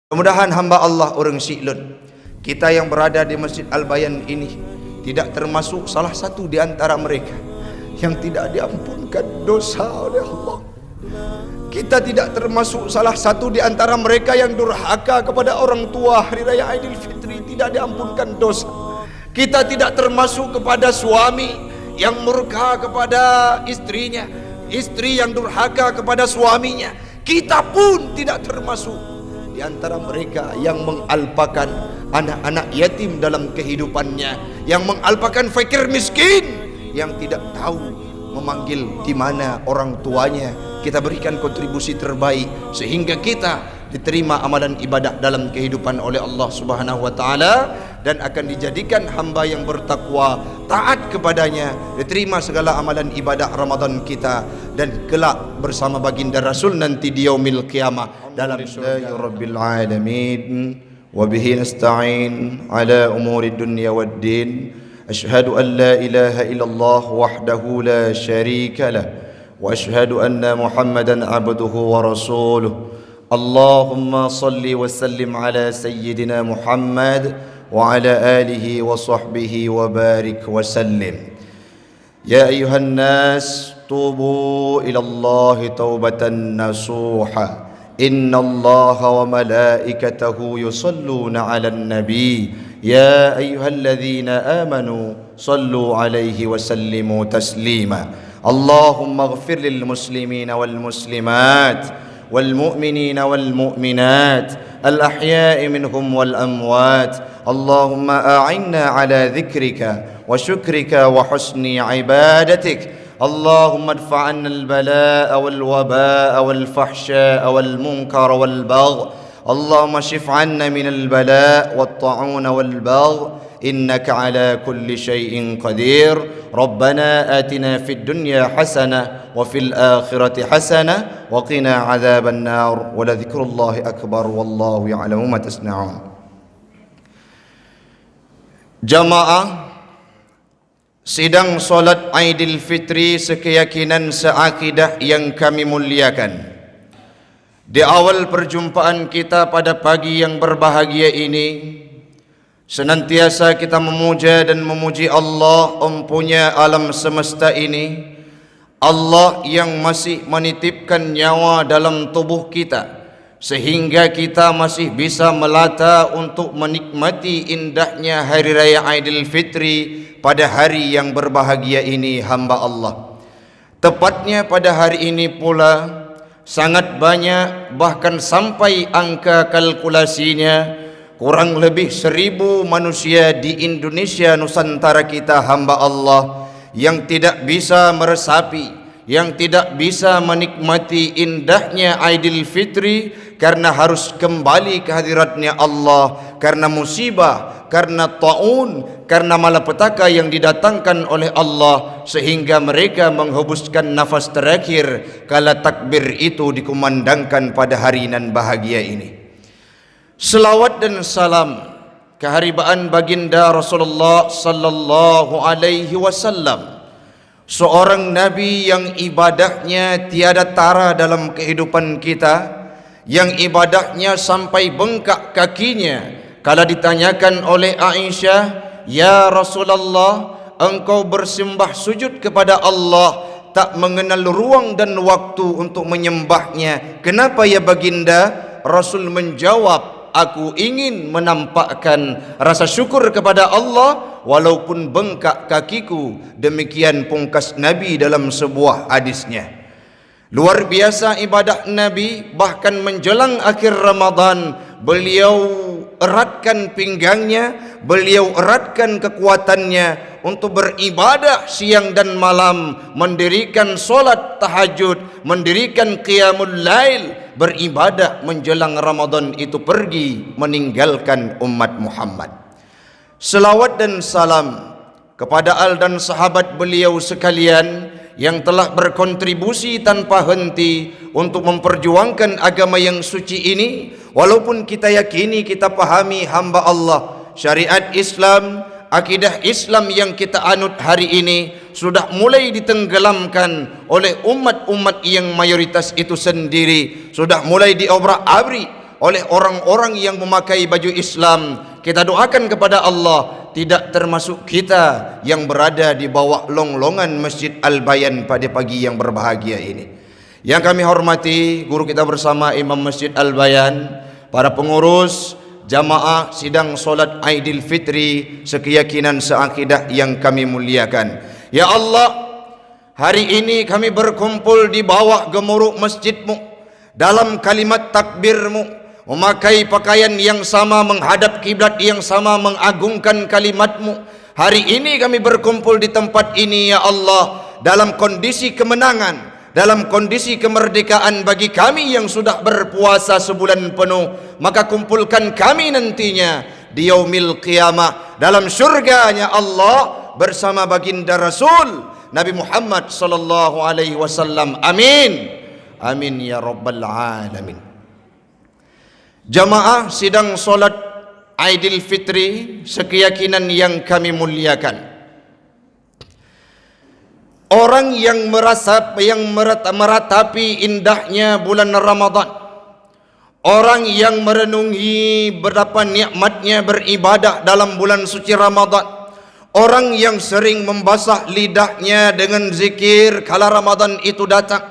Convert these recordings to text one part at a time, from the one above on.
Mudah-mudahan hamba Allah orang Siklun, kita yang berada di Masjid Al-Bayan ini tidak termasuk salah satu di antara mereka yang tidak diampunkan dosa oleh Allah. Kita tidak termasuk salah satu di antara mereka yang durhaka kepada orang tua hari raya Idul Fitri, tidak diampunkan dosa. Kita tidak termasuk kepada suami yang murka kepada istrinya, istri yang durhaka kepada suaminya. Kita pun tidak termasuk di antara mereka yang mengalpakan anak-anak yatim dalam kehidupannya, yang mengalpakan fakir miskin, yang tidak tahu memanggil di mana orang tuanya. Kita berikan kontribusi terbaik sehingga kita diterima amalan ibadah dalam kehidupan oleh Allah Subhanahu wa taala dan akan dijadikan hamba yang bertakwa, taat kepadanya, diterima segala amalan ibadah Ramadan kita dan kelak bersama baginda Rasul nanti di yaumil qiyamah dalam surga Rabbil alamin. Wa bihi nasta'in ala umuri dunya waddin. Asyhadu an la ilaha illallah wahdahu la syarika lah wa asyhadu anna Muhammadan abduhu wa rasuluh. Allahumma salli wa sallim ala sayyidina Muhammad wa ala alihi wa sahbihi wa barik wa sallim. Ya ayuhan nas, tubu ila Allah taubatan nasuha. Inna Allah wa malaikatahu yusalluna ala nabi. Ya ayyuhalladzina amanu sallu alaihi wa sallimu taslima. Allahumma ighfir lil muslimina wal muslimat wal mu'minina wal mu'minat al ahya'i minhum wal amwat. Allahumma a'inna ala dhikrika wa syukrika wa husni ibadatik. اللهم ادفع عنا البلاء والوباء والفحشاء والمنكر والبغي. اللهم اشف عنا من البلاء والطاعون والبغي إنك على كل شيء قدير. ربنا آتنا في الدنيا حسنة وفي الآخرة حسنة وقنا عذاب النار ولذكر الله أكبر والله يعلم ما تصنعون. Jamaah sidang solat Aidil Fitri sekeyakinan seakidah yang kami muliakan. Di awal perjumpaan kita pada pagi yang berbahagia ini, senantiasa kita memuja dan memuji Allah empunya alam semesta ini, Allah yang masih menitipkan nyawa dalam tubuh kita sehingga kita masih bisa melata untuk menikmati indahnya hari raya Aidil Fitri pada hari yang berbahagia ini, hamba Allah. Tepatnya pada hari ini pula sangat banyak, bahkan sampai angka kalkulasinya kurang lebih 1000 manusia di Indonesia Nusantara kita, hamba Allah, yang tidak bisa meresapi, yang tidak bisa menikmati indahnya Aidil Fitri karena harus kembali ke hadiratnya Allah, karena musibah, karena taun, karena malapetaka yang didatangkan oleh Allah, sehingga mereka menghembuskan nafas terakhir kala takbir itu dikumandangkan pada hari nan bahagia ini. Selawat dan salam keharibaan baginda Rasulullah sallallahu alaihi wasallam, seorang nabi yang ibadahnya tiada tara dalam kehidupan kita, yang ibadahnya sampai bengkak kakinya kala ditanyakan oleh Aisyah, "Ya Rasulullah, engkau bersembah sujud kepada Allah tak mengenal ruang dan waktu untuk menyembahnya. Kenapa ya baginda?" Rasul menjawab, "Aku ingin menampakkan rasa syukur kepada Allah walaupun bengkak kakiku." Demikian pungkas Nabi dalam sebuah hadisnya. Luar biasa ibadah Nabi, bahkan menjelang akhir Ramadan beliau eratkan pinggangnya, beliau eratkan kekuatannya untuk beribadah siang dan malam, mendirikan solat tahajud, mendirikan qiyamul lail, beribadah menjelang Ramadan itu pergi meninggalkan umat Muhammad. Selawat dan salam kepada al dan sahabat beliau sekalian yang telah berkontribusi tanpa henti untuk memperjuangkan agama yang suci ini. Walaupun kita yakini, kita pahami, hamba Allah, syariat Islam, akidah Islam yang kita anut hari ini sudah mulai ditenggelamkan oleh umat-umat yang mayoritas itu sendiri, sudah mulai diobrak-abrik oleh orang-orang yang memakai baju Islam. Kita doakan kepada Allah tidak termasuk kita yang berada di bawah longlongan Masjid Al-Bayan pada pagi yang berbahagia ini. Yang kami hormati guru kita bersama Imam Masjid Al-Bayan, para pengurus, jamaah sidang solat Aidil Fitri sekeyakinan seakidah yang kami muliakan. Ya Allah, hari ini kami berkumpul di bawah gemuruh masjid-Mu dalam kalimat takbir-Mu, memakai pakaian yang sama, menghadap kiblat yang sama, mengagungkan kalimat-Mu. Hari ini kami berkumpul di tempat ini ya Allah dalam kondisi kemenangan, dalam kondisi kemerdekaan bagi kami yang sudah berpuasa sebulan penuh. Maka kumpulkan kami nantinya di yaumil qiyamah dalam syurganya Allah bersama baginda Rasul Nabi Muhammad sallallahu alaihi wasallam. Amin. Amin ya rabbal alamin. Jamaah sidang solat Aidil Fitri sekeyakinan yang kami muliakan. Orang yang meratapi indahnya bulan Ramadan, orang yang merenungi betapa nikmatnya beribadah dalam bulan suci Ramadan, orang yang sering membasah lidahnya dengan zikir kala Ramadan itu datang,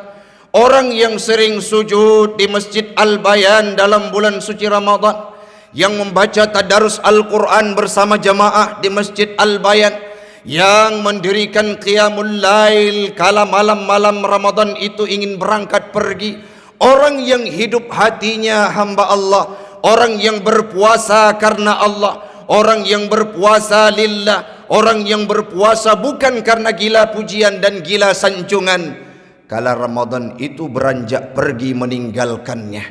orang yang sering sujud di Masjid Al-Bayan dalam bulan suci Ramadan, yang membaca tadarus Al-Quran bersama jamaah di Masjid Al-Bayan, yang mendirikan qiyamul lail kala malam-malam Ramadan itu ingin berangkat pergi, orang yang hidup hatinya hamba Allah, orang yang berpuasa karena Allah, orang yang berpuasa lillah, orang yang berpuasa bukan karena gila pujian dan gila sanjungan. Kala Ramadan itu beranjak pergi meninggalkannya,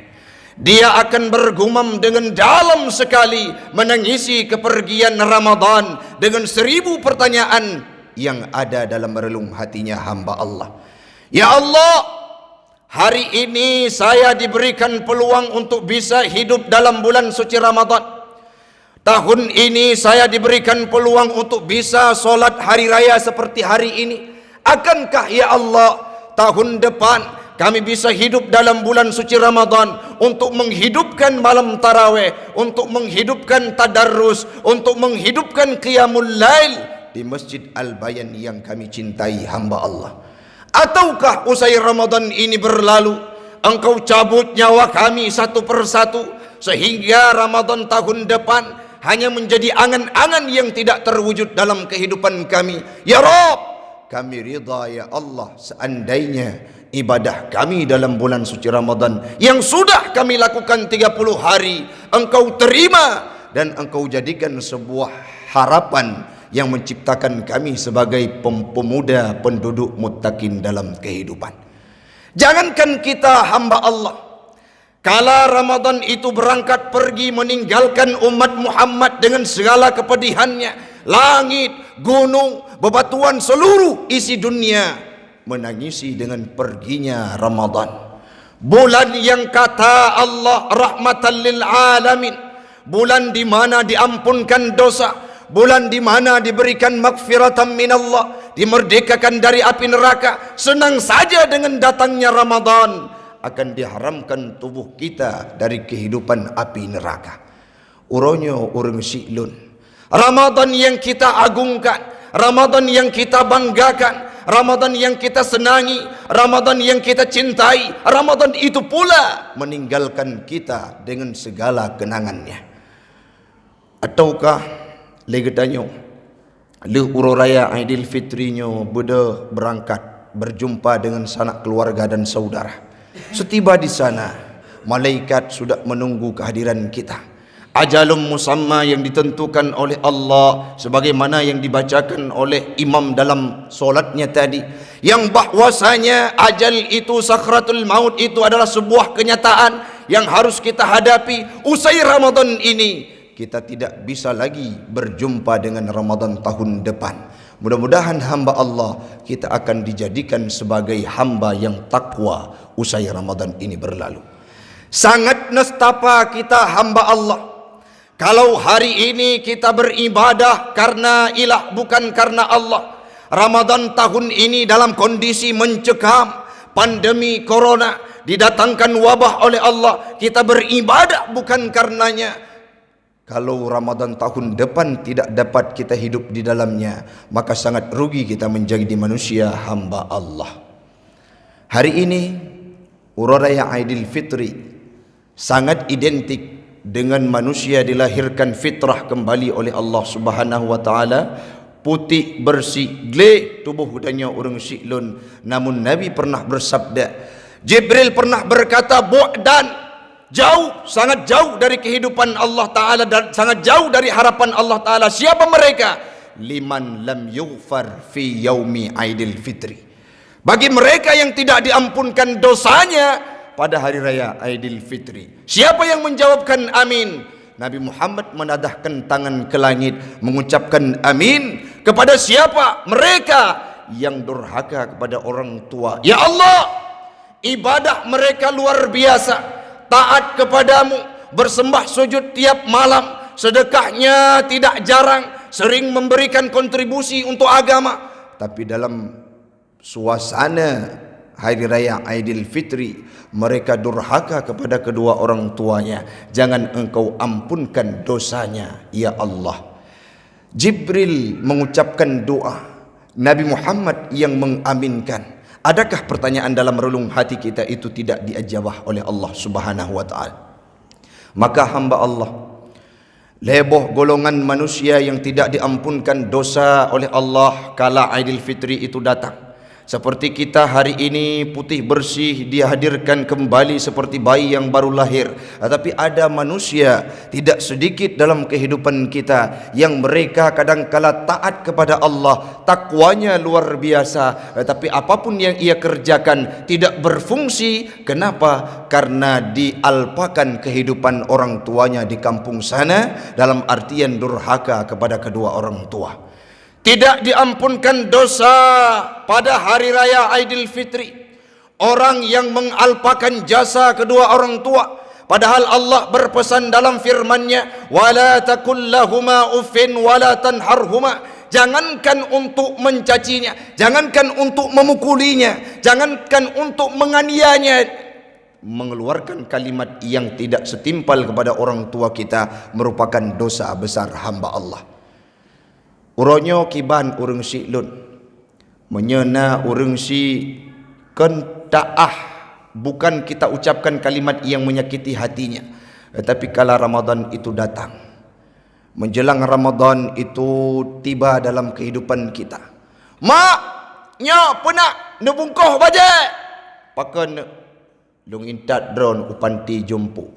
dia akan bergumam dengan dalam sekali menangisi kepergian Ramadan dengan 1000 pertanyaan yang ada dalam relung hatinya hamba Allah. Ya Allah, hari ini saya diberikan peluang untuk bisa hidup dalam bulan suci Ramadan. Tahun ini saya diberikan peluang untuk bisa solat hari raya seperti hari ini. Akankah ya Allah tahun depan kami bisa hidup dalam bulan suci Ramadan untuk menghidupkan malam tarawih, untuk menghidupkan tadarrus, untuk menghidupkan qiyamul lail di Masjid Al-Bayan yang kami cintai hamba Allah? Ataukah usai Ramadan ini berlalu, Engkau cabut nyawa kami satu persatu sehingga Ramadan tahun depan hanya menjadi angan-angan yang tidak terwujud dalam kehidupan kami? Ya Rabb, kami ridha ya Allah seandainya ibadah kami dalam bulan suci Ramadan yang sudah kami lakukan 30 hari Engkau terima dan Engkau jadikan sebuah harapan yang menciptakan kami sebagai pemuda penduduk muttaqin dalam kehidupan. Jangankan kita hamba Allah, kala Ramadan itu berangkat pergi meninggalkan umat Muhammad dengan segala kepedihannya, langit, gunung, bebatuan, seluruh isi dunia menangisi dengan perginya Ramadan. Bulan yang kata Allah rahmatan lil alamin, bulan di mana diampunkan dosa, bulan di mana diberikan maghfiratan minallah, dimerdekakan dari api neraka. Senang saja dengan datangnya Ramadan, akan diharamkan tubuh kita dari kehidupan api neraka. Uronyo urang si'lun. Ramadan yang kita agungkan, Ramadan yang kita banggakan, Ramadan yang kita senangi, Ramadan yang kita cintai, Ramadan itu pula meninggalkan kita dengan segala kenangannya. Ataukah legetanyo le ururaya Aidil Fitrinyo beda berangkat berjumpa dengan sanak keluarga dan saudara. Setiba di sana, malaikat sudah menunggu kehadiran kita. Ajalum musamma yang ditentukan oleh Allah sebagaimana yang dibacakan oleh imam dalam solatnya tadi, yang bahwasanya ajal itu, sakratul maut itu adalah sebuah kenyataan yang harus kita hadapi. Usai Ramadan ini kita tidak bisa lagi berjumpa dengan Ramadan tahun depan. Mudah-mudahan hamba Allah kita akan dijadikan sebagai hamba yang takwa usai Ramadan ini berlalu. Sangat nestapa kita hamba Allah kalau hari ini kita beribadah karena ilah bukan karena Allah. Ramadan tahun ini dalam kondisi mencekam pandemi corona, didatangkan wabah oleh Allah, kita beribadah bukan karenanya. Kalau Ramadan tahun depan tidak dapat kita hidup di dalamnya, maka sangat rugi kita menjadi manusia hamba Allah. Hari ini Raya Aidil Fitri sangat identik dengan manusia dilahirkan fitrah kembali oleh Allah Subhanahu wa taala, putih bersih gleh tubuh hudanya orang siklun. Namun Nabi pernah bersabda, Jibril pernah berkata, bu'dan, jauh, sangat jauh dari kehidupan Allah Ta'ala dan sangat jauh dari harapan Allah Ta'ala. Siapa mereka? Liman lam yughfar fi yaumi Aidil Fitri, bagi mereka yang tidak diampunkan dosanya pada hari raya Aidil Fitri. Siapa yang menjawabkan amin? Nabi Muhammad menadahkan tangan ke langit mengucapkan amin. Kepada siapa? Mereka yang durhaka kepada orang tua. Ya Allah, ibadah mereka luar biasa, taat kepadamu, bersembah sujud tiap malam, sedekahnya tidak jarang, sering memberikan kontribusi untuk agama. Tapi dalam suasana hari raya Aidil Fitri, mereka durhaka kepada kedua orang tuanya. Jangan engkau ampunkan dosanya, ya Allah. Jibril mengucapkan doa, Nabi Muhammad yang mengaminkan. Adakah pertanyaan dalam relung hati kita itu tidak diajabah oleh Allah Subhanahu wa taala? Maka hamba Allah, leboh golongan manusia yang tidak diampunkan dosa oleh Allah kala Aidil Fitri itu datang. Seperti kita hari ini putih bersih dihadirkan kembali seperti bayi yang baru lahir. Tetapi ada manusia tidak sedikit dalam kehidupan kita yang mereka kadangkala taat kepada Allah, takwanya luar biasa, tetapi apapun yang ia kerjakan tidak berfungsi. Kenapa? Karena dialpakan kehidupan orang tuanya di kampung sana, dalam artian durhaka kepada kedua orang tua. Tidak diampunkan dosa pada hari raya Aidil Fitri orang yang mengalpakan jasa kedua orang tua. Padahal Allah berpesan dalam firman-Nya, wala takul lahuma uffin wala tanharhuma. Jangankan untuk mencacinya, jangankan untuk memukulinya, jangankan untuk menganiayanya. Mengeluarkan kalimat yang tidak setimpal kepada orang tua kita merupakan dosa besar hamba Allah. Uronyo kiban urang si lun menyena urang si kentaah, bukan kita ucapkan kalimat yang menyakiti hatinya, tetapi kala Ramadan itu datang, menjelang Ramadan itu tiba dalam kehidupan kita. Mak nya pena nebungkoh baje pakan lung intat drone upanti jompo.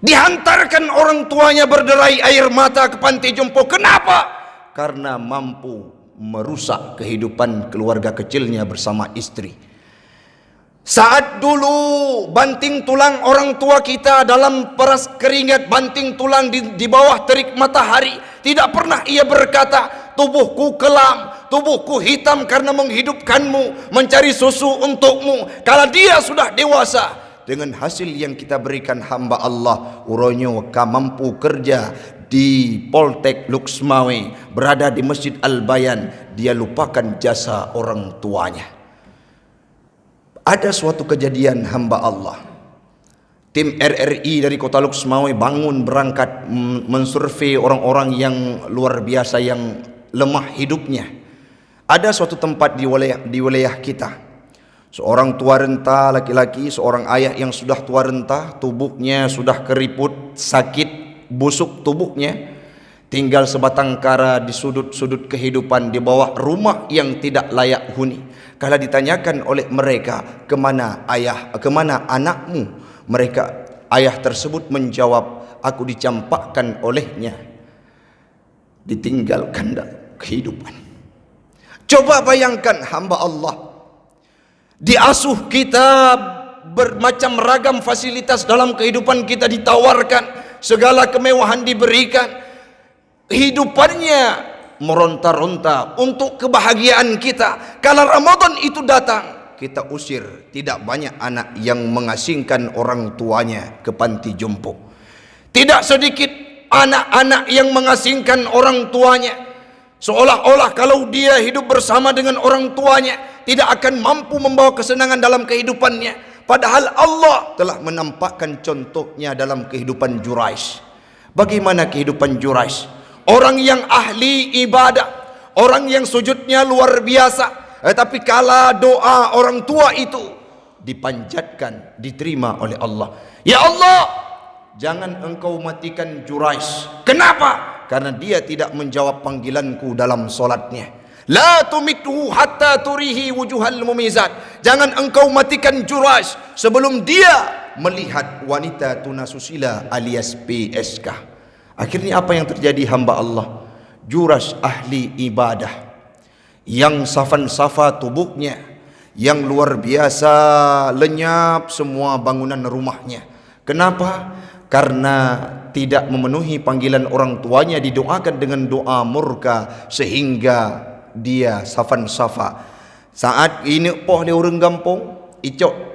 Dihantarkan orang tuanya berderai air mata ke panti jompo. Kenapa? Karena mampu merusak kehidupan keluarga kecilnya bersama istri. Saat dulu banting tulang orang tua kita dalam peras keringat, banting tulang di bawah terik matahari, tidak pernah ia berkata, tubuhku kelam, tubuhku hitam karena menghidupkanmu, mencari susu untukmu. Kalau dia sudah dewasa, dengan hasil yang kita berikan hamba Allah, uronyo ka mampu kerja di Poltek Luxmawe, berada di Masjid Al-Bayan, dia lupakan jasa orang tuanya. Ada suatu kejadian hamba Allah, tim RRI dari kota Luxmawe bangun berangkat mensurvei orang-orang yang luar biasa yang lemah hidupnya. Ada suatu tempat di wilayah kita, seorang tua renta laki-laki, seorang ayah yang sudah tua renta, tubuhnya sudah keriput, sakit, busuk tubuhnya, tinggal sebatang kara di sudut-sudut kehidupan di bawah rumah yang tidak layak huni. Kala ditanyakan oleh mereka, kemana ayah, kemana anakmu? Ayah tersebut menjawab, aku dicampakkan olehnya, ditinggalkan dalam kehidupan. Coba bayangkan hamba Allah, diasuh kita bermacam ragam fasilitas dalam kehidupan kita ditawarkan, segala kemewahan diberikan, hidupannya meronta-ronta untuk kebahagiaan kita. Kalau Ramadan itu datang, kita usir. Tidak banyak anak yang mengasingkan orang tuanya ke panti jompo. Tidak sedikit anak-anak yang mengasingkan orang tuanya, seolah-olah kalau dia hidup bersama dengan orang tuanya tidak akan mampu membawa kesenangan dalam kehidupannya. Padahal Allah telah menampakkan contohnya dalam kehidupan Juraish. Bagaimana kehidupan Juraish? Orang yang ahli ibadah, orang yang sujudnya luar biasa, tetapi kala doa orang tua itu dipanjatkan, diterima oleh Allah. Ya Allah, jangan engkau matikan Juraish. Kenapa? Karena dia tidak menjawab panggilanku dalam solatnya. La tumithu hatta turihi wujuhal mumizat. Jangan engkau matikan Juraish sebelum dia melihat wanita tunasusila alias PSK. Akhirnya apa yang terjadi hamba Allah? Juraish ahli ibadah yang safan-safa tubuhnya, yang luar biasa lenyap semua bangunan rumahnya. Kenapa? Karena tidak memenuhi panggilan orang tuanya, didoakan dengan doa murka sehingga dia safan-safa. Saat ini poh dia orang kampung icok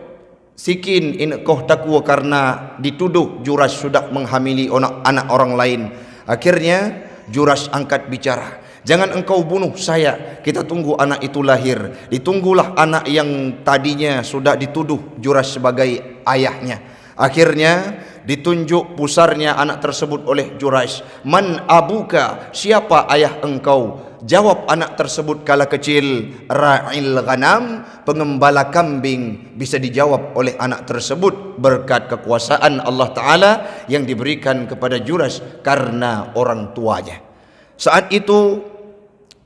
sikin ini koh takwa karena dituduh Juraish sudah menghamili anak orang lain. Akhirnya Juraish angkat bicara, jangan engkau bunuh saya, kita tunggu anak itu lahir. Ditunggulah anak yang tadinya sudah dituduh Juraish sebagai ayahnya. Akhirnya ditunjuk pusarnya anak tersebut oleh Juraish. Man abuka, siapa ayah engkau? Jawab anak tersebut kala kecil, ra'il ghanam, pengembala kambing. Bisa dijawab oleh anak tersebut berkat kekuasaan Allah Ta'ala yang diberikan kepada Juraish karena orang tuanya. Saat itu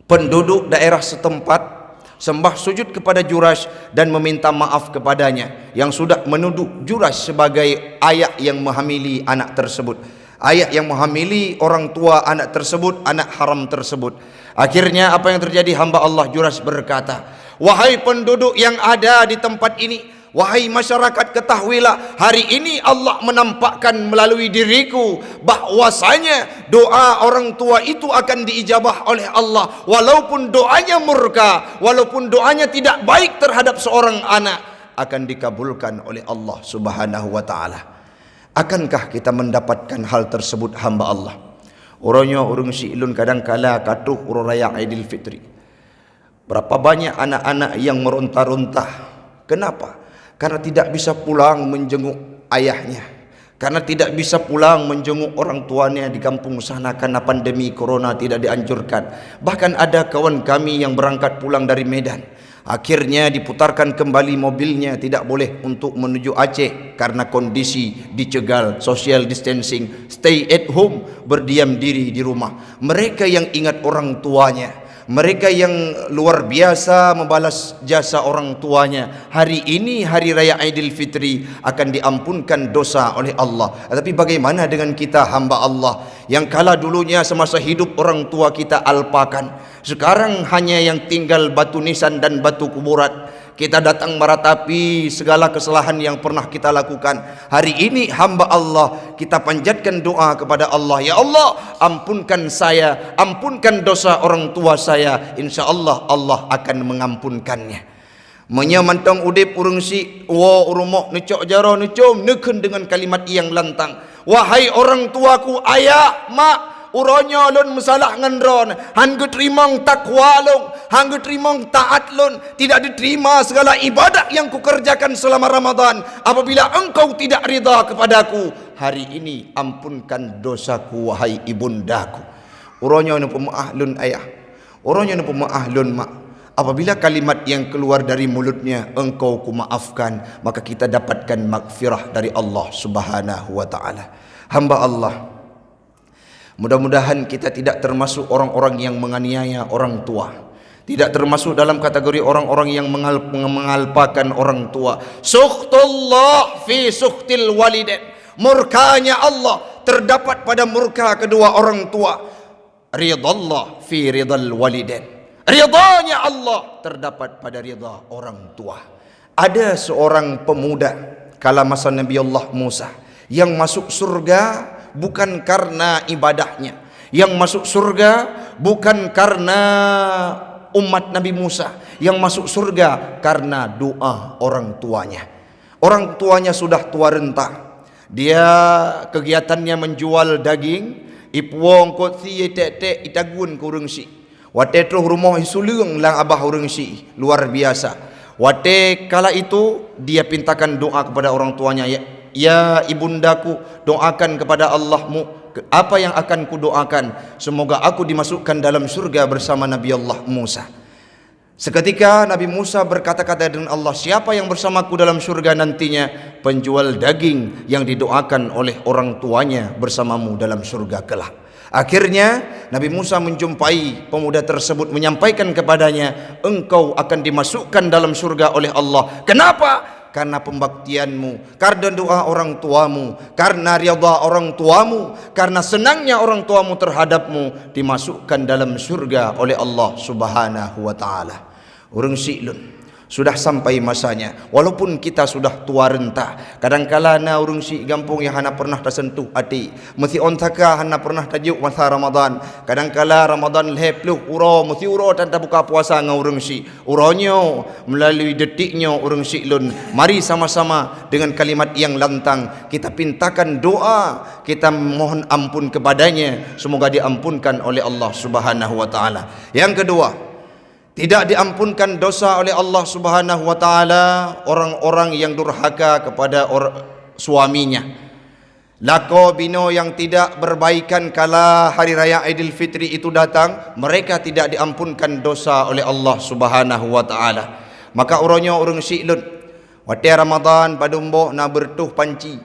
penduduk daerah setempat sembah sujud kepada Juraish dan meminta maaf kepadanya yang sudah menuduh Juraish sebagai ayah yang menghamili anak tersebut, ayah yang menghamili orang tua anak tersebut, anak haram tersebut. Akhirnya apa yang terjadi hamba Allah? Juraish berkata, wahai penduduk yang ada di tempat ini, wahai masyarakat, ketahuilah hari ini Allah menampakkan melalui diriku bahwasanya doa orang tua itu akan diijabah oleh Allah, walaupun doanya murka, walaupun doanya tidak baik terhadap seorang anak, akan dikabulkan oleh Allah Subhanahu wa taala. Akankah kita mendapatkan hal tersebut hamba Allah? Orangnya orang silun kadang kala katuh urang raya Aidil Fitri. Berapa banyak anak-anak yang meronta-ronta. Kenapa? Karena tidak bisa pulang menjenguk ayahnya, karena tidak bisa pulang menjenguk orang tuanya di kampung sana karena pandemi corona tidak dianjurkan. Bahkan ada kawan kami yang berangkat pulang dari Medan, akhirnya diputarkan kembali mobilnya, tidak boleh untuk menuju Aceh karena kondisi dicegal, social distancing, stay at home, berdiam diri di rumah. Mereka yang ingat orang tuanya, mereka yang luar biasa membalas jasa orang tuanya, hari ini hari raya Aidil Fitri akan diampunkan dosa oleh Allah. Tapi bagaimana dengan kita hamba Allah yang kala dulunya semasa hidup orang tua kita alpakan, sekarang hanya yang tinggal batu nisan dan batu kuburan. Kita datang meratapi segala kesalahan yang pernah kita lakukan. Hari ini hamba Allah, kita panjatkan doa kepada Allah, ya Allah ampunkan saya, ampunkan dosa orang tua saya. Insya Allah Allah akan mengampunkannya. Menyamantang udip urung si wa urumok necok jaro necom neken dengan kalimat yang lantang, wahai orang tuaku, ayah, mak, uronyo lon masalah ngendron, hangge terimang takwa lon, hangge terimang taat lon, tidak diterima segala ibadah yang kukerjakan selama Ramadan. Apabila engkau tidak ridha kepadaku, hari ini ampunkan dosaku wahai ibundaku. Uronyo nu pemaahlun ayah, uronyo nu pemaahlun mak. Apabila kalimat yang keluar dari mulutnya engkau kumaafkan, maka kita dapatkan magfirah dari Allah Subhanahu wa taala. Hamba Allah, mudah-mudahan kita tidak termasuk orang-orang yang menganiaya orang tua, tidak termasuk dalam kategori orang-orang yang mengalpakan orang tua. Sukhtullah fi sukhtil walidain, murkanya Allah terdapat pada murka kedua orang tua. Ridallah fi ridal walidain, ridhanya Allah terdapat pada ridha orang tua. Ada seorang pemuda kala masa Nabi Allah Musa yang masuk surga bukan karena ibadahnya, yang masuk surga bukan karena umat Nabi Musa, yang masuk surga karena doa orang tuanya. Orang tuanya sudah tua renta, dia kegiatannya menjual daging, ipuang kot si tek itagun kurung si. Watetro rumah isulung lang abah urang si, luar biasa. Wate kala itu dia pintakan doa kepada orang tuanya, ya ibundaku, doakan kepada Allahmu apa yang akan ku doakan, semoga aku dimasukkan dalam surga bersama Nabi Allah Musa. Seketika Nabi Musa berkata-kata dengan Allah, siapa yang bersamaku dalam surga nantinya? Penjual daging yang didoakan oleh orang tuanya bersamamu dalam surga kelak. Akhirnya Nabi Musa menjumpai pemuda tersebut, menyampaikan kepadanya, engkau akan dimasukkan dalam surga oleh Allah. Kenapa? Karena pembaktianmu, karena doa orang tuamu, karena rida orang tuamu, karena senangnya orang tuamu terhadapmu, dimasukkan dalam surga oleh Allah Subhanahu wa taala. Urang si'lun sudah sampai masanya, walaupun kita sudah tua renta, kadangkala na urang si gampung yang hana pernah tersentuh hati, mesti ontaka hana pernah tajuk masa Ramadan, kadangkala Ramadan lehepluh uro mesti uro tanda buka puasa ngau urang si uronyo melalui detiknya urang si lun. Mari sama-sama dengan kalimat yang lantang kita pintakan doa, kita mohon ampun kepadanya, semoga diampunkan oleh Allah Subhanahu wa taala. Yang kedua, tidak diampunkan dosa oleh Allah Subhanahu wa taala orang-orang yang durhaka kepada suaminya. Lako bino yang tidak berbaikan kala hari raya Aidil Fitri itu datang, mereka tidak diampunkan dosa oleh Allah Subhanahu wa taala. Maka uronyo urang si'lun, wate Ramadan padumbo na bertuh panci,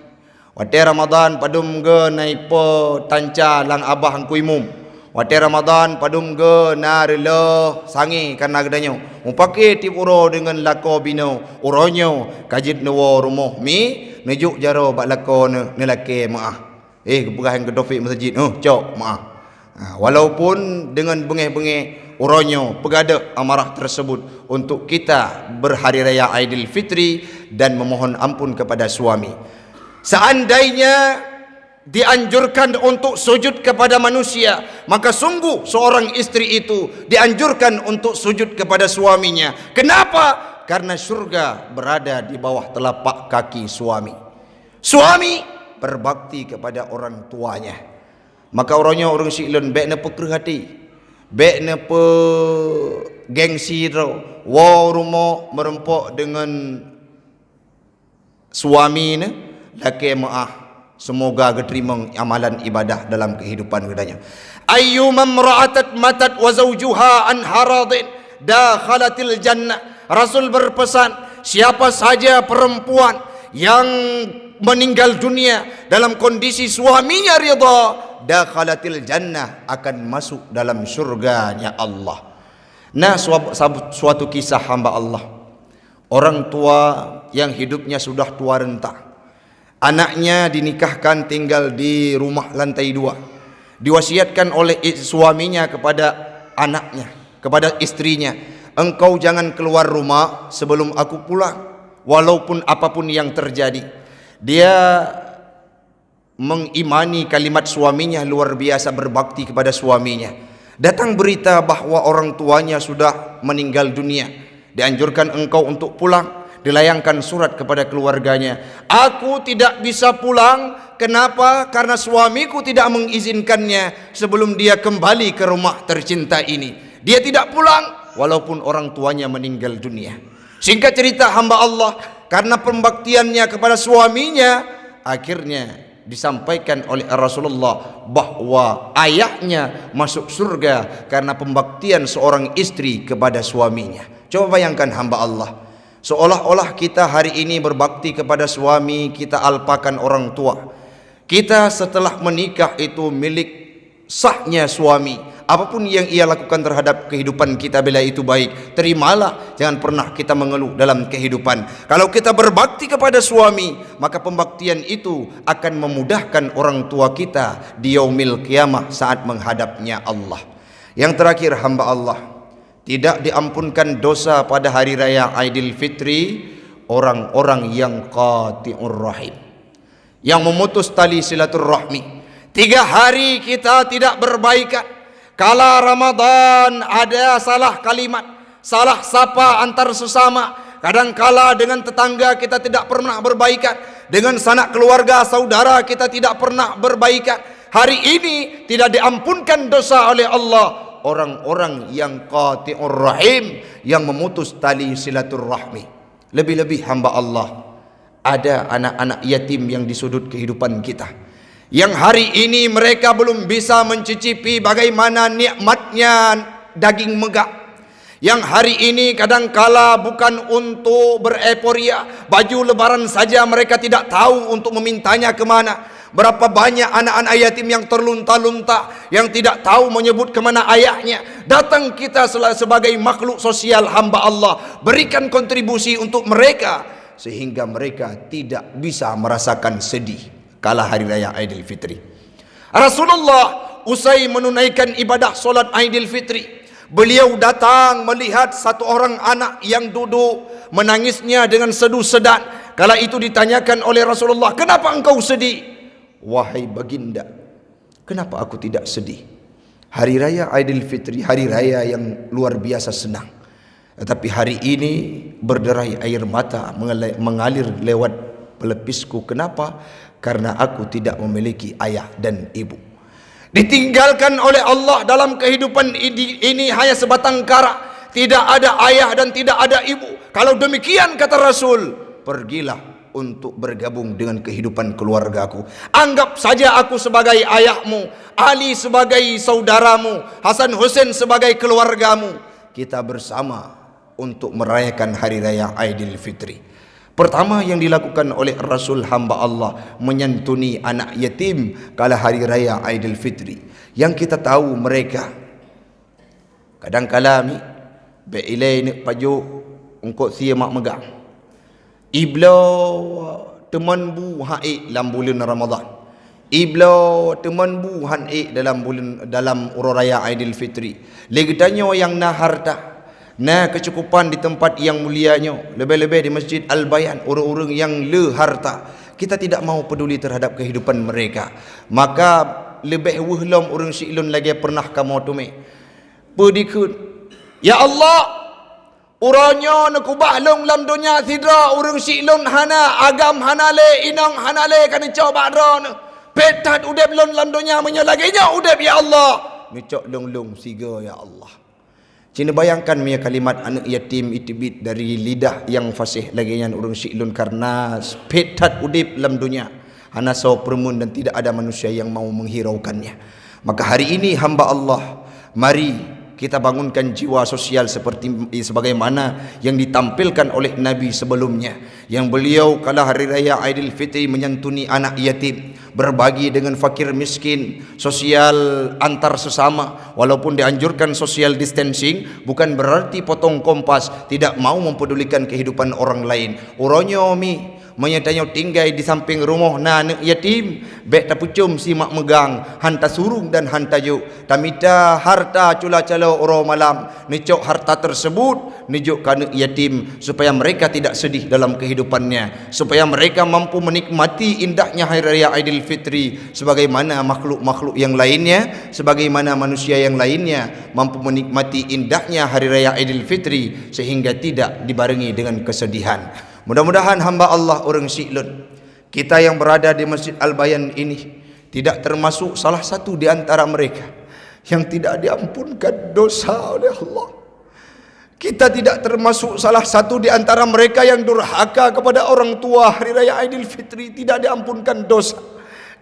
wate Ramadan padum ge naipo tanca lang abah angkuimum, wate Ramadan padum ge na rela sangi karena gedanyo upake tip uro dengan lako bino uronyo kajit newo rumoh mi nejuk jaro bak lako ne lake maah kepegahan ke Taufik masjid cok maah. Walaupun dengan bengeh-bengeh uronyo pegada amarah tersebut untuk kita berhari raya Aidil Fitri dan memohon ampun kepada suami. Seandainya dianjurkan untuk sujud kepada manusia, maka sungguh seorang istri itu dianjurkan untuk sujud kepada suaminya. Kenapa? Karena surga berada di bawah telapak kaki suami. Suami berbakti kepada orang tuanya. Maka orangnya orang silun baik ne pekerh hati, baik ne pe gengsi ro, wow rumah merempok dengan suami ne laki maah. Semoga diterima amalan ibadah dalam kehidupan kedanya. Ayyuma imra'atat matat wa zawjuha an haradin dakhalatil jannah. Rasul berpesan, siapa saja perempuan yang meninggal dunia dalam kondisi suaminya ridha, dakhalatil jannah, akan masuk dalam surganya Allah. Nah, suatu kisah hamba Allah, orang tua yang hidupnya sudah tua renta, anaknya dinikahkan tinggal di rumah lantai 2. Diwasiatkan oleh suaminya kepada anaknya, kepada istrinya, engkau jangan keluar rumah sebelum aku pulang, walaupun apapun yang terjadi. Dia mengimani kalimat suaminya, luar biasa berbakti kepada suaminya. Datang berita bahwa orang tuanya sudah meninggal dunia, dianjurkan engkau untuk pulang. Dilayangkan surat kepada keluarganya, aku tidak bisa pulang. Kenapa? Karena suamiku tidak mengizinkannya sebelum dia kembali ke rumah tercinta ini. Dia tidak pulang walaupun orang tuanya meninggal dunia. Singkat cerita hamba Allah, karena pembaktiannya kepada suaminya, akhirnya disampaikan oleh Rasulullah bahwa ayahnya masuk surga karena pembaktian seorang istri kepada suaminya. Coba bayangkan hamba Allah, seolah-olah kita hari ini berbakti kepada suami, kita alpakan orang tua. Kita setelah menikah itu milik sahnya suami. Apapun yang ia lakukan terhadap kehidupan kita, bila itu baik, terimalah. Jangan pernah kita mengeluh dalam kehidupan. Kalau kita berbakti kepada suami, maka pembaktian itu akan memudahkan orang tua kita di yaumil qiyamah saat menghadapnya Allah. Yang terakhir hamba Allah, tidak diampunkan dosa pada hari raya Aidil Fitri orang-orang yang qati'ur rahim, yang memutus tali silaturahmi. 3 hari kita tidak berbaikan. Kala Ramadan ada salah kalimat, salah sapa antar sesama. Kadangkala dengan tetangga kita tidak pernah berbaikan, dengan sanak keluarga saudara kita tidak pernah berbaikan. Hari ini tidak diampunkan dosa oleh Allah orang-orang yang qati'ur rahim, yang memutus tali silaturrahmi. Lebih-lebih hamba Allah, ada anak-anak yatim yang di sudut kehidupan kita, yang hari ini mereka belum bisa mencicipi bagaimana nikmatnya daging megak, yang hari ini kadangkala bukan untuk bereporia, baju lebaran saja mereka tidak tahu untuk memintanya kemana. Berapa banyak anak-anak yatim yang terlunta-lunta, yang tidak tahu menyebut kemana ayahnya. Datang kita sebagai makhluk sosial hamba Allah, berikan kontribusi untuk mereka, sehingga mereka tidak bisa merasakan sedih kala hari raya Aidilfitri. Rasulullah usai menunaikan ibadah solat Aidilfitri, beliau datang melihat satu orang anak yang duduk menangisnya dengan sedu sedan. Kala itu ditanyakan oleh Rasulullah, kenapa engkau sedih? Wahai baginda, kenapa aku tidak sedih? Hari raya Aidilfitri, hari raya yang luar biasa senang. Tetapi hari ini berderai air mata mengalir lewat pelepisku. Kenapa? Karena aku tidak memiliki ayah dan ibu. Ditinggalkan oleh Allah dalam kehidupan ini hanya sebatang kara. Tidak ada ayah dan tidak ada ibu. Kalau demikian kata Rasul, pergilah untuk bergabung dengan kehidupan keluargaku. Anggap saja aku sebagai ayahmu, Ali sebagai saudaramu, Hasan Hussein sebagai keluargamu. Kita bersama untuk merayakan hari raya Aidilfitri. Pertama yang dilakukan oleh Rasul hamba Allah, menyantuni anak yatim kala hari raya Aidilfitri. Yang kita tahu mereka kadang-kala mi beilai nek paju ungkot sia mak megang iblau teman bu haik dalam bulan Ramadan, iblau teman bu haik dalam ururaya Aidilfitri. Legetanya yang na harta, na kecukupan di tempat yang mulianya, lebih-lebih di Masjid Al-Bayan, orang-orang yang le harta, kita tidak mau peduli terhadap kehidupan mereka. Maka lebih wuhlam orang syilun lagi pernah kamu tume pedikun, ya Allah, uranya nak bahlong lam dunia sidra urang silon hana agam hanale inang hanale kan coba ron petat udep lon lam dunia menyalaginya udep ya Allah nicok long siga ya Allah. Cina bayangkan punya kalimat anak yatim itibit dari lidah yang fasih lagi yang urang silon karena petat udep lam dunia hana saw permun dan tidak ada manusia yang mau menghiraukannya. Maka hari ini hamba Allah, mari kita bangunkan jiwa sosial seperti sebagaimana yang ditampilkan oleh Nabi sebelumnya, yang beliau kala hari raya Aidilfitri menyantuni anak yatim, berbagi dengan fakir miskin, sosial antar sesama. Walaupun dianjurkan social distancing, bukan berarti potong kompas, tidak mau mempedulikan kehidupan orang lain. Uronyo mi menyatanya tinggal di samping rumah na anak yatim, bek tapucum si mak megang, hanta surung dan hanta juk, tamita harta cula-cala oro malam, nicok harta tersebut nijuk anak yatim supaya mereka tidak sedih dalam kehidupannya, supaya mereka mampu menikmati indahnya hari raya Aidilfitri sebagaimana makhluk-makhluk yang lainnya, sebagaimana manusia yang lainnya mampu menikmati indahnya hari raya Aidilfitri sehingga tidak dibarengi dengan kesedihan. Mudah-mudahan hamba Allah orang Syilun, kita yang berada di Masjid Al-Bayan ini tidak termasuk salah satu di antara mereka yang tidak diampunkan dosa oleh Allah. Kita tidak termasuk salah satu di antara mereka yang durhaka kepada orang tua hari raya Aidilfitri, tidak diampunkan dosa.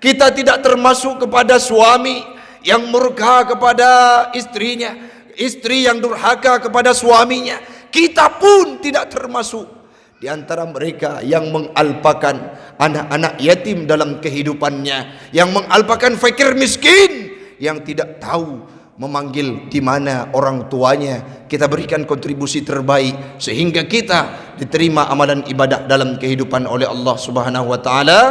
Kita tidak termasuk kepada suami yang murka kepada istrinya, istri yang durhaka kepada suaminya. Kita pun tidak termasuk di antara mereka yang mengalpakan anak-anak yatim dalam kehidupannya, yang mengalpakan fakir miskin yang tidak tahu memanggil di mana orang tuanya. Kita berikan kontribusi terbaik sehingga kita diterima amalan ibadah dalam kehidupan oleh Allah Subhanahu wa taala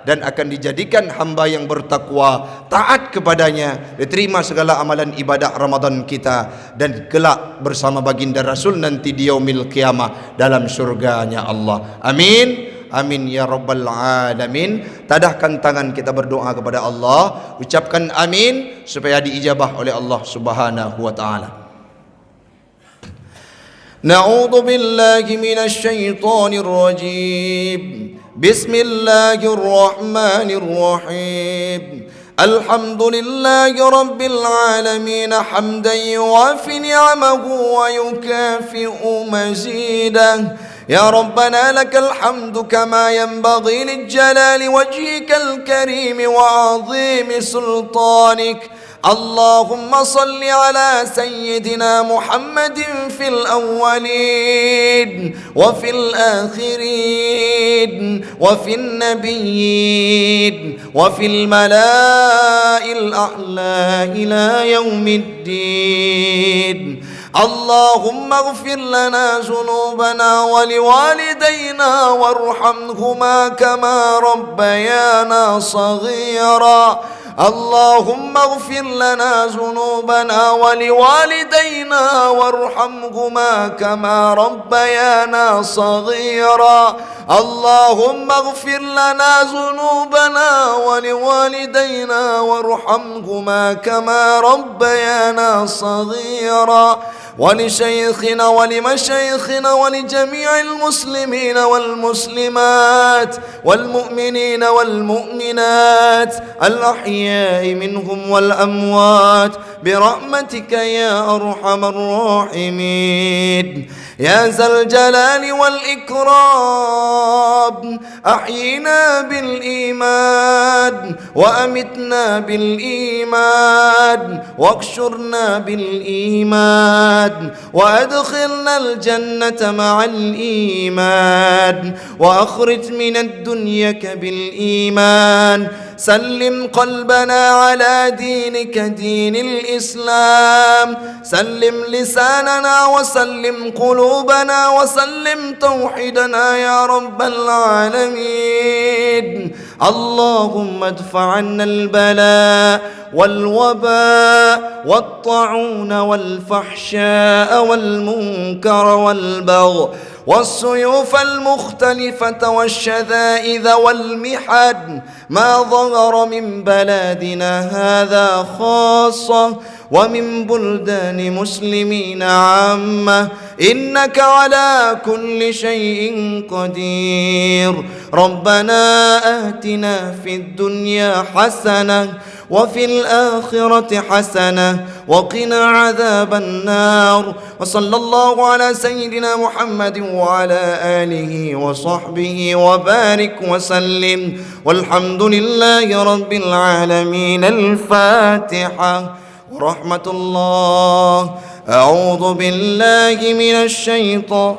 dan akan dijadikan hamba yang bertakwa, taat kepadanya, diterima segala amalan ibadah Ramadan kita dan kelak bersama baginda Rasul nanti di yaumil qiyamah dalam syurganya Allah. Amin. Amin ya rabbal alamin. Tadahkan tangan kita berdoa kepada Allah, ucapkan amin supaya diijabah oleh Allah Subhanahu wa taala. Na'udzu billahi minasy syaithanir rajim. Bismillahirrahmanirrahim. الحمد لله رب العالمين حمدا يوافي نعمه ويكافئ مزيده. يا ربنا لك الحمد كما ينبغي للجلال وجهك الكريم وعظيم سلطانك. اللهم صل على سيدنا محمد في الأولين وفي الآخرين وفي النبيين وفي الملائكة الأعلى إلى يوم الدين. اللهم اغفر لنا ذنوبنا ولوالدينا وارحمهما كما ربيانا صغيرا. اللهم اغفر لنا ذنوبنا ولوالدينا وارحمهما كما ربيانا صغيرا. اللهم اغفر لنا ذنوبنا ولوالدينا وارحمهما كما ربيانا صغيرا. ولشيخنا ولمشايخنا ولجميع المسلمين والمسلمات والمؤمنين والمؤمنات الأحياء منهم والأموات برحمتك يا أرحم الراحمين. يا ذا الجلال والإكرام أحينا بالإيمان وأمتنا بالإيمان واكشرنا بالإيمان وأدخلنا الجنة مع الإيمان وأخرج من الدنيا بالإيمان. سلم قلبنا على دينك دين الإسلام. سلم لساننا وسلم قلوبنا وسلم توحيدنا يا رب العالمين. اللهم ادفع عنا البلاء والوباء والطاعون والفحشاء والمنكر والبغي والسيوف المختلفة والشذائذ والمحن ما ظهر من بلادنا هذا خاصة ومن بلدان مسلمين عامة. إنك على كل شيء قدير. ربنا آتنا في الدنيا حسنة وفي الآخرة حسنة وقنا عذاب النار. وصلى الله على سيدنا محمد وعلى آله وصحبه وبارك وسلم والحمد لله رب العالمين. الفاتحة ورحمة الله. أعوذ بالله من الشيطان.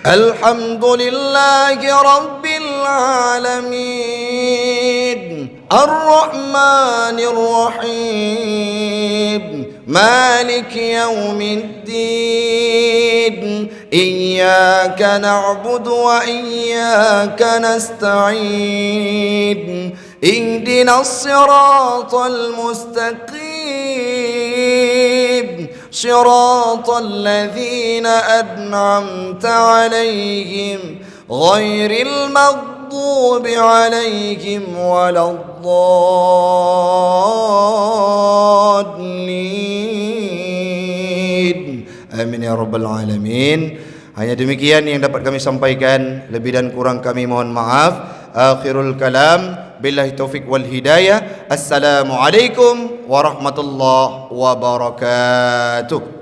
الحمد لله رب العالمين الرحمن الرحيم مالك يوم الدين. إياك نعبد وإياك نستعين. اهدنا الصراط المستقيم صراط الذين أنعمت عليهم غير المغضوب عليهم ولا الضالين. Amin ya rabbal alamin. Hanya demikian yang dapat kami sampaikan, lebih dan kurang kami mohon maaf. Akhirul kalam, billahi taufiq wal hidayah. Assalamualaikum warahmatullahi wabarakatuh.